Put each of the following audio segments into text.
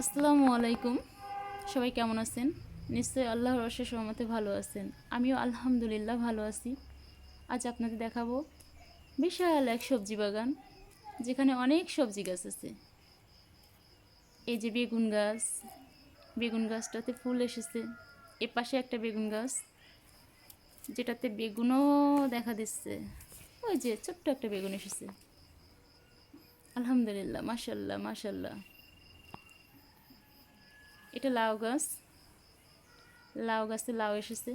আসসালামু আলাইকুম। সবাই কেমন আছেন? নিশ্চয়ই আল্লাহর অশেষ রহমতে ভালো আছেন। আমিও আলহামদুলিল্লাহ ভালো আছি। আজ আপনাদের দেখাবো বিশাল এক সবজি বাগান, যেখানে অনেক সবজি গাছ আছে। এই যে বেগুন গাছ, বেগুন গাছটাতে ফুল এসেছে। এ পাশে একটা বেগুন গাছ, যেটাতে বেগুনও দেখা দিচ্ছে। ওই যে ছোট্ট একটা বেগুন এসেছে। আলহামদুলিল্লাহ, মাশাল্লাহ মাশাল্লাহ। এটা লাউ গাছ, লাউ গাছে লাউ এসেছে।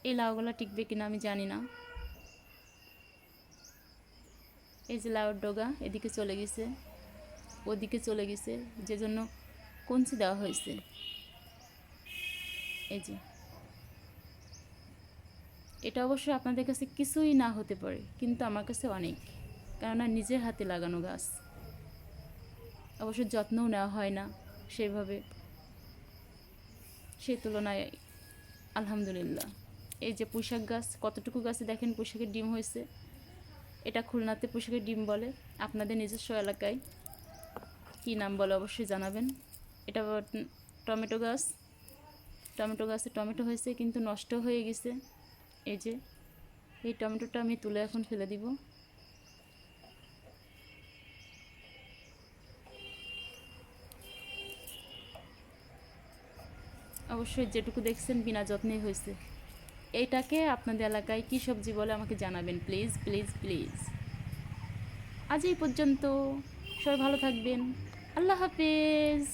এই লাউগুলো টিকবে কিনা আমি জানি না। এই যে লাউর ডগা এদিকে চলে গেছে, ওদিকে চলে গেছে, যে জন্য কঞ্চি দেওয়া হয়েছে। এই যে এটা অবশ্য আপনাদের কাছে কিছুই না হতে পারে, কিন্তু আমার কাছে অনেক, কেননা নিজের হাতে লাগানো গাছ। অবশ্য যত্নও নেওয়া হয় না সেভাবে, সেই তুলনায় আলহামদুলিল্লাহ। এই যে পুঁইশাক গাছ, কতটুকু গাছে দেখেন পুঁইশাকের ডিম হয়েছে। এটা খুলনাতে পুঁইশাকের ডিম বলে, আপনাদের নিজস্ব এলাকায় কী নাম বলে অবশ্যই জানাবেন। এটা টমেটো গাছ, টমেটো গাছে টমেটো হয়েছে কিন্তু নষ্ট হয়ে গেছে। এই যে এই টমেটোটা আমি তুলে এখন ফেলে দিব। অবশ্যই যেটুকু দেখছেন বিনা যত্নেই হয়েছে। এইটাকে আপনাদের এলাকায় কী সবজি বলে আমাকে জানাবেন প্লিজ প্লিজ প্লিজ। আজ এই পর্যন্ত, সবাই ভালো থাকবেন। আল্লাহ হাফেজ।